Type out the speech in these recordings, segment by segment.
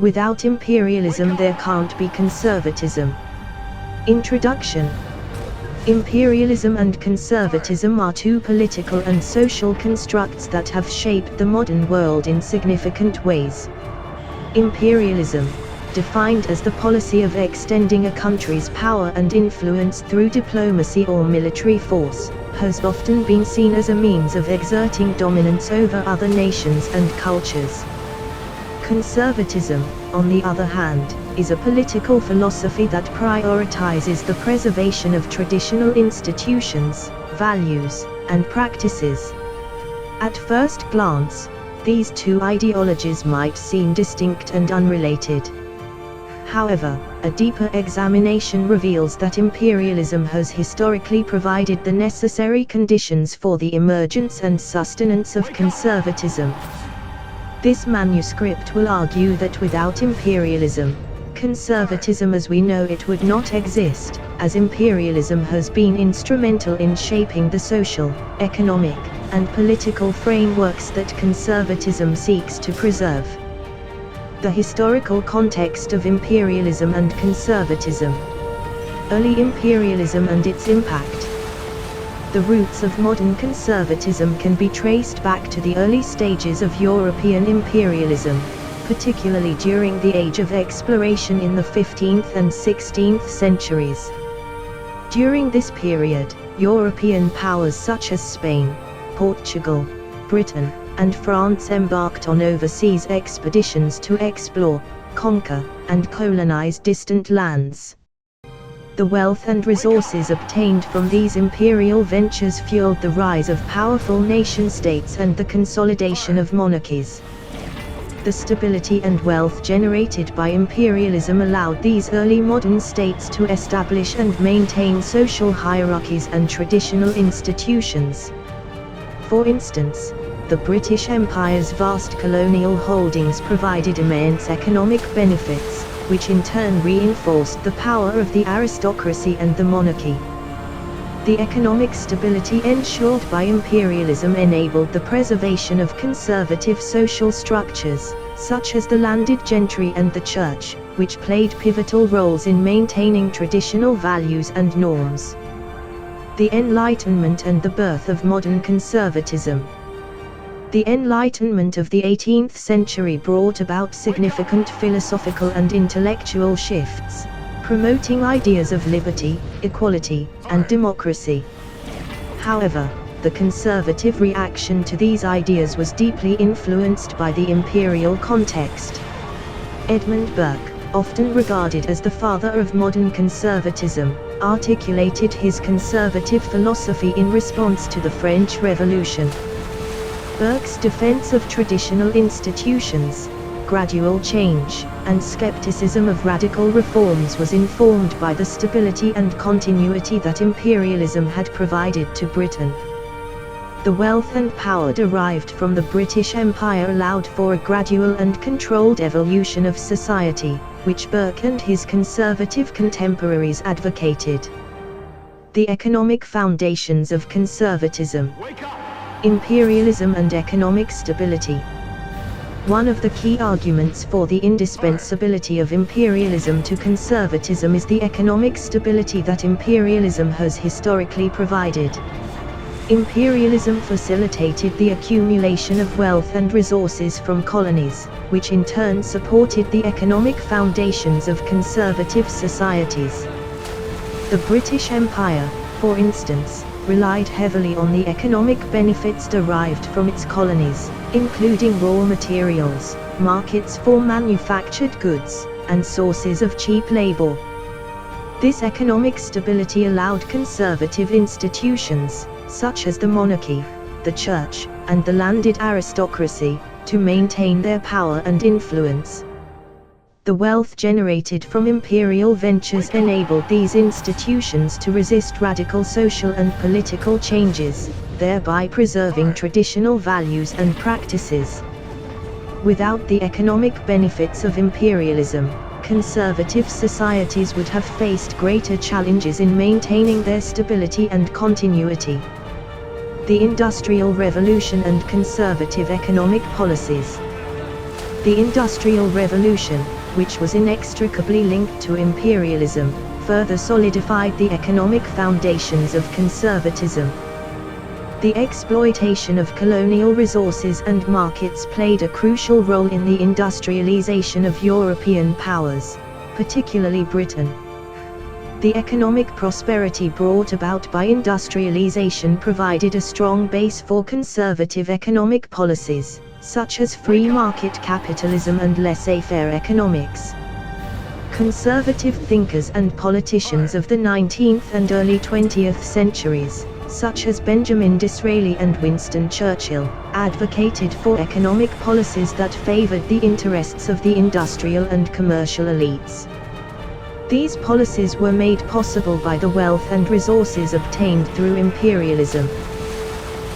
Without imperialism there can't be conservatism. Introduction. Imperialism and conservatism are two political and social constructs that have shaped the modern world in significant ways. Imperialism, defined as the policy of extending a country's power and influence through diplomacy or military force, has often been seen as a means of exerting dominance over other nations and cultures. Conservatism, on the other hand, is a political philosophy that prioritizes the preservation of traditional institutions, values, and practices. At first glance, these two ideologies might seem distinct and unrelated. However, a deeper examination reveals that imperialism has historically provided the necessary conditions for the emergence and sustenance of conservatism. This manuscript will argue that without imperialism, conservatism as we know it would not exist, as imperialism has been instrumental in shaping the social, economic, and political frameworks that conservatism seeks to preserve. The historical context of imperialism and conservatism. Early imperialism and its impact. The roots of modern conservatism can be traced back to the early stages of European imperialism, particularly during the Age of Exploration in the 15th and 16th centuries. During this period, European powers such as Spain, Portugal, Britain, and France embarked on overseas expeditions to explore, conquer, and colonize distant lands. The wealth and resources obtained from these imperial ventures fueled the rise of powerful nation-states and the consolidation of monarchies. The stability and wealth generated by imperialism allowed these early modern states to establish and maintain social hierarchies and traditional institutions. For instance, the British Empire's vast colonial holdings provided immense economic benefits, which in turn reinforced the power of the aristocracy and the monarchy. The economic stability ensured by imperialism enabled the preservation of conservative social structures, such as the landed gentry and the church, which played pivotal roles in maintaining traditional values and norms. The Enlightenment and the birth of modern conservatism. The Enlightenment of the 18th century brought about significant philosophical and intellectual shifts, promoting ideas of liberty, equality, and democracy. However, the conservative reaction to these ideas was deeply influenced by the imperial context. Edmund Burke, often regarded as the father of modern conservatism, articulated his conservative philosophy in response to the French Revolution. Burke's defense of traditional institutions, gradual change, and skepticism of radical reforms was informed by the stability and continuity that imperialism had provided to Britain. The wealth and power derived from the British Empire allowed for a gradual and controlled evolution of society, which Burke and his conservative contemporaries advocated. The economic foundations of conservatism. Imperialism and economic stability. One of the key arguments for the indispensability of imperialism to conservatism is the economic stability that imperialism has historically provided. Imperialism facilitated the accumulation of wealth and resources from colonies, which in turn supported the economic foundations of conservative societies. The British Empire, for instance, relied heavily on the economic benefits derived from its colonies, including raw materials, markets for manufactured goods, and sources of cheap labor. This economic stability allowed conservative institutions, such as the monarchy, the church, and the landed aristocracy, to maintain their power and influence. The wealth generated from imperial ventures enabled these institutions to resist radical social and political changes, thereby preserving traditional values and practices. Without the economic benefits of imperialism, conservative societies would have faced greater challenges in maintaining their stability and continuity. The Industrial Revolution and conservative economic policies. The Industrial Revolution, which was inextricably linked to imperialism, further solidified the economic foundations of conservatism. The exploitation of colonial resources and markets played a crucial role in the industrialization of European powers, particularly Britain. The economic prosperity brought about by industrialization provided a strong base for conservative economic policies, such as free market capitalism and laissez-faire economics. Conservative thinkers and politicians of the 19th and early 20th centuries, such as Benjamin Disraeli and Winston Churchill, advocated for economic policies that favored the interests of the industrial and commercial elites. These policies were made possible by the wealth and resources obtained through imperialism.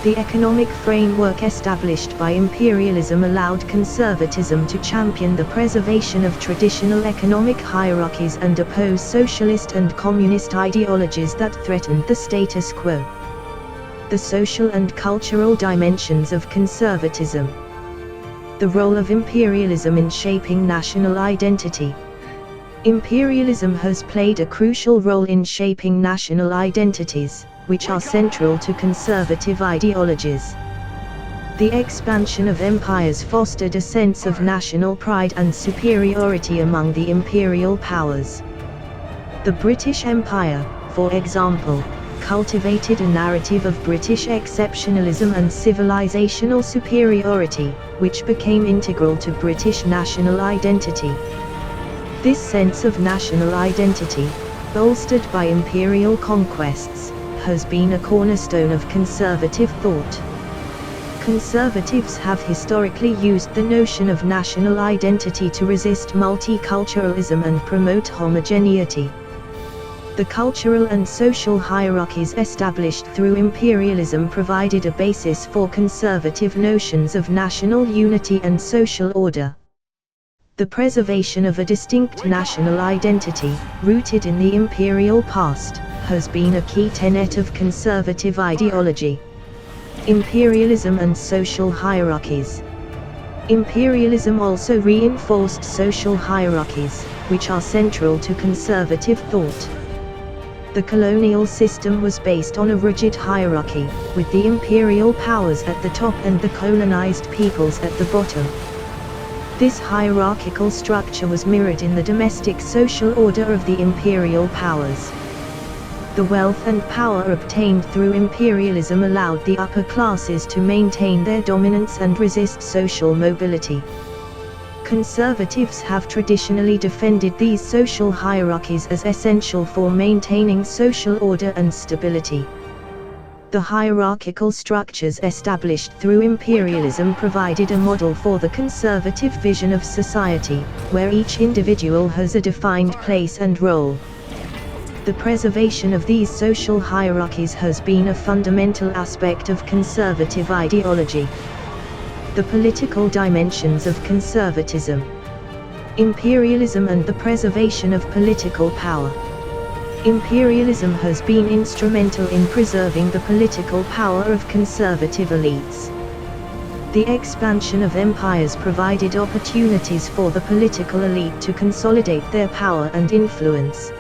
The economic framework established by imperialism allowed conservatism to champion the preservation of traditional economic hierarchies and oppose socialist and communist ideologies that threatened the status quo. The social and cultural dimensions of conservatism. The role of imperialism in shaping national identity. Imperialism has played a crucial role in shaping national identities, which are central to conservative ideologies. The expansion of empires fostered a sense of national pride and superiority among the imperial powers. The British Empire, for example, cultivated a narrative of British exceptionalism and civilizational superiority, which became integral to British national identity. This sense of national identity, bolstered by imperial conquests, has been a cornerstone of conservative thought. Conservatives have historically used the notion of national identity to resist multiculturalism and promote homogeneity. The cultural and social hierarchies established through imperialism provided a basis for conservative notions of national unity and social order. The preservation of a distinct national identity, rooted in the imperial past, has been a key tenet of conservative ideology. Imperialism and social hierarchies. Imperialism also reinforced social hierarchies, which are central to conservative thought. The colonial system was based on a rigid hierarchy, with the imperial powers at the top and the colonized peoples at the bottom. This hierarchical structure was mirrored in the domestic social order of the imperial powers. The wealth and power obtained through imperialism allowed the upper classes to maintain their dominance and resist social mobility. Conservatives have traditionally defended these social hierarchies as essential for maintaining social order and stability. The hierarchical structures established through imperialism provided a model for the conservative vision of society, where each individual has a defined place and role. The preservation of these social hierarchies has been a fundamental aspect of conservative ideology. The political dimensions of conservatism. Imperialism and the preservation of political power. Imperialism has been instrumental in preserving the political power of conservative elites. The expansion of empires provided opportunities for the political elite to consolidate their power and influence.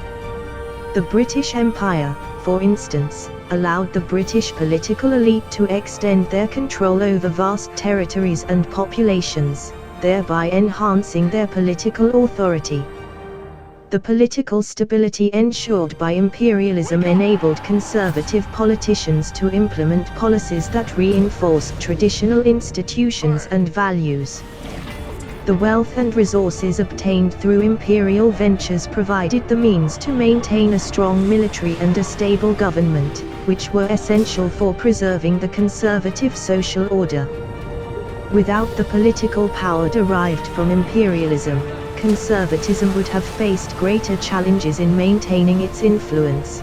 The British Empire, for instance, allowed the British political elite to extend their control over vast territories and populations, thereby enhancing their political authority. The political stability ensured by imperialism enabled conservative politicians to implement policies that reinforced traditional institutions and values. The wealth and resources obtained through imperial ventures provided the means to maintain a strong military and a stable government, which were essential for preserving the conservative social order. Without the political power derived from imperialism, conservatism would have faced greater challenges in maintaining its influence.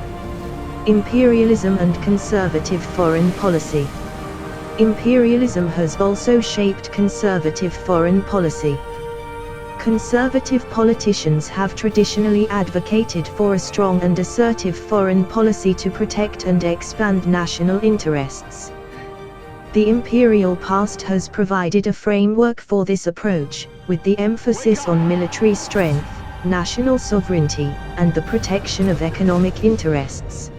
Imperialism and conservative foreign policy. Imperialism has also shaped conservative foreign policy. Conservative politicians have traditionally advocated for a strong and assertive foreign policy to protect and expand national interests. The imperial past has provided a framework for this approach, with the emphasis on military strength, national sovereignty, and the protection of economic interests.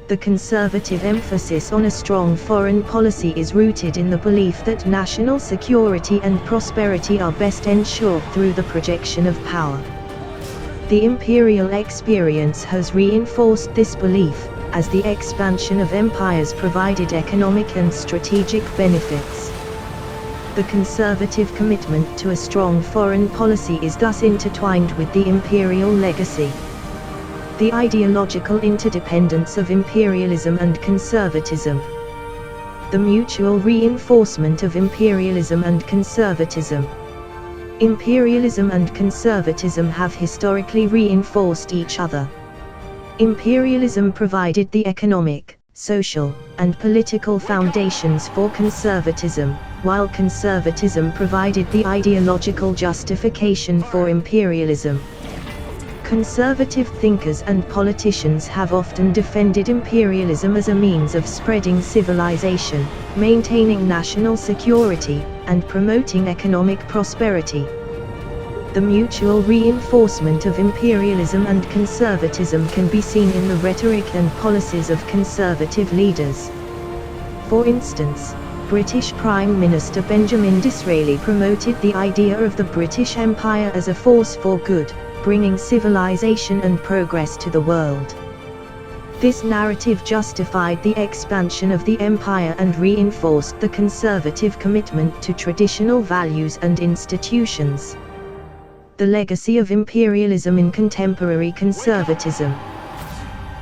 The conservative emphasis on a strong foreign policy is rooted in the belief that national security and prosperity are best ensured through the projection of power. The imperial experience has reinforced this belief, as the expansion of empires provided economic and strategic benefits. The conservative commitment to a strong foreign policy is thus intertwined with the imperial legacy. The ideological interdependence of imperialism and conservatism. The mutual reinforcement of imperialism and conservatism. Imperialism and conservatism have historically reinforced each other. Imperialism provided the economic, social, and political foundations for conservatism, while conservatism provided the ideological justification for imperialism. Conservative thinkers and politicians have often defended imperialism as a means of spreading civilization, maintaining national security, and promoting economic prosperity. The mutual reinforcement of imperialism and conservatism can be seen in the rhetoric and policies of conservative leaders. For instance, British Prime Minister Benjamin Disraeli promoted the idea of the British Empire as a force for good, bringing civilization and progress to the world. This narrative justified the expansion of the empire and reinforced the conservative commitment to traditional values and institutions. The legacy of imperialism in contemporary conservatism.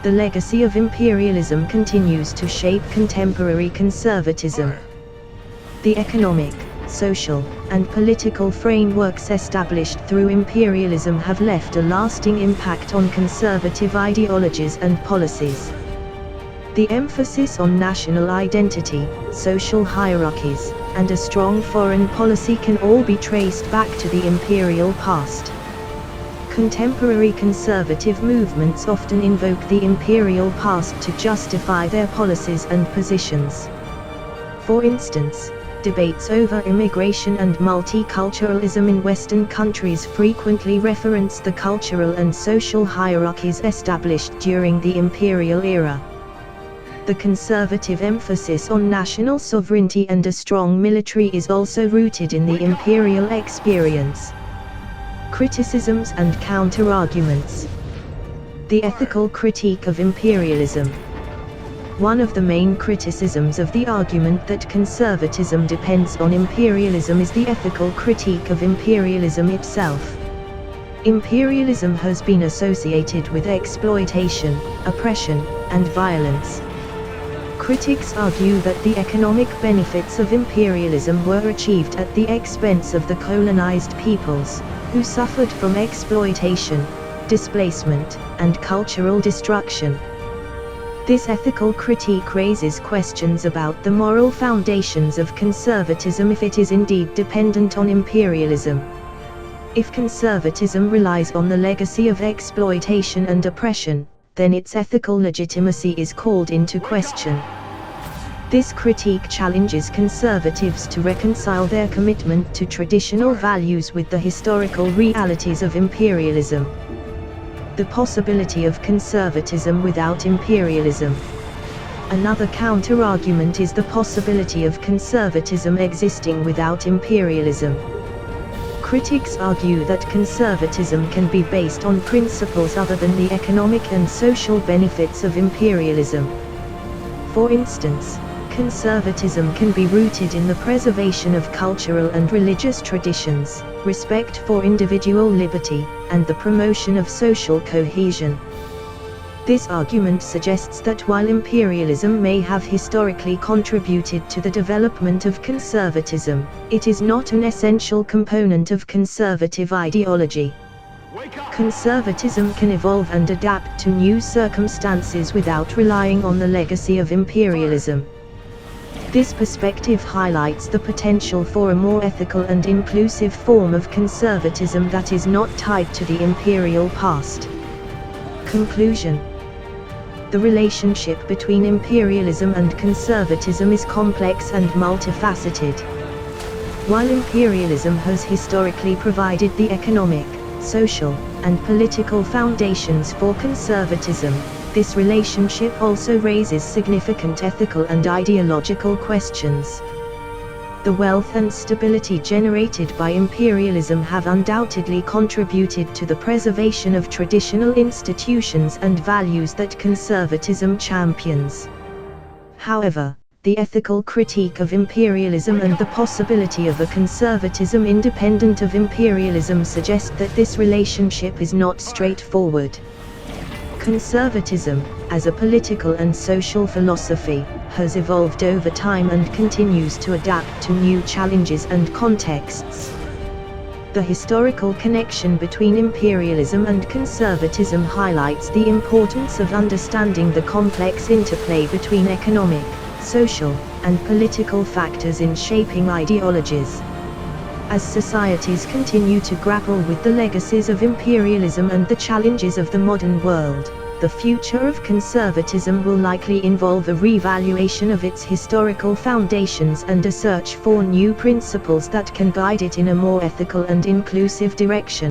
The legacy of imperialism continues to shape contemporary conservatism. The economic, social, and political frameworks established through imperialism have left a lasting impact on conservative ideologies and policies. The emphasis on national identity, social hierarchies, and a strong foreign policy can all be traced back to the imperial past. Contemporary conservative movements often invoke the imperial past to justify their policies and positions. For instance, debates over immigration and multiculturalism in Western countries frequently reference the cultural and social hierarchies established during the imperial era. The conservative emphasis on national sovereignty and a strong military is also rooted in the imperial experience. Criticisms and counterarguments. The ethical critique of imperialism. One of the main criticisms of the argument that conservatism depends on imperialism is the ethical critique of imperialism itself. Imperialism has been associated with exploitation, oppression, and violence. Critics argue that the economic benefits of imperialism were achieved at the expense of the colonized peoples, who suffered from exploitation, displacement, and cultural destruction. This ethical critique raises questions about the moral foundations of conservatism if it is indeed dependent on imperialism. If conservatism relies on the legacy of exploitation and oppression, then its ethical legitimacy is called into question. This critique challenges conservatives to reconcile their commitment to traditional values with the historical realities of imperialism. The possibility of conservatism without imperialism. Another counter-argument is the possibility of conservatism existing without imperialism. Critics argue that conservatism can be based on principles other than the economic and social benefits of imperialism. For instance, conservatism can be rooted in the preservation of cultural and religious traditions, respect for individual liberty, and the promotion of social cohesion. This argument suggests that while imperialism may have historically contributed to the development of conservatism, it is not an essential component of conservative ideology. Conservatism can evolve and adapt to new circumstances without relying on the legacy of imperialism. This perspective highlights the potential for a more ethical and inclusive form of conservatism that is not tied to the imperial past. Conclusion. The relationship between imperialism and conservatism is complex and multifaceted. While imperialism has historically provided the economic, social, and political foundations for conservatism, this relationship also raises significant ethical and ideological questions. The wealth and stability generated by imperialism have undoubtedly contributed to the preservation of traditional institutions and values that conservatism champions. However, the ethical critique of imperialism and the possibility of a conservatism independent of imperialism suggest that this relationship is not straightforward. Conservatism, as a political and social philosophy, has evolved over time and continues to adapt to new challenges and contexts. The historical connection between imperialism and conservatism highlights the importance of understanding the complex interplay between economic, social, and political factors in shaping ideologies. As societies continue to grapple with the legacies of imperialism and the challenges of the modern world, the future of conservatism will likely involve a revaluation of its historical foundations and a search for new principles that can guide it in a more ethical and inclusive direction.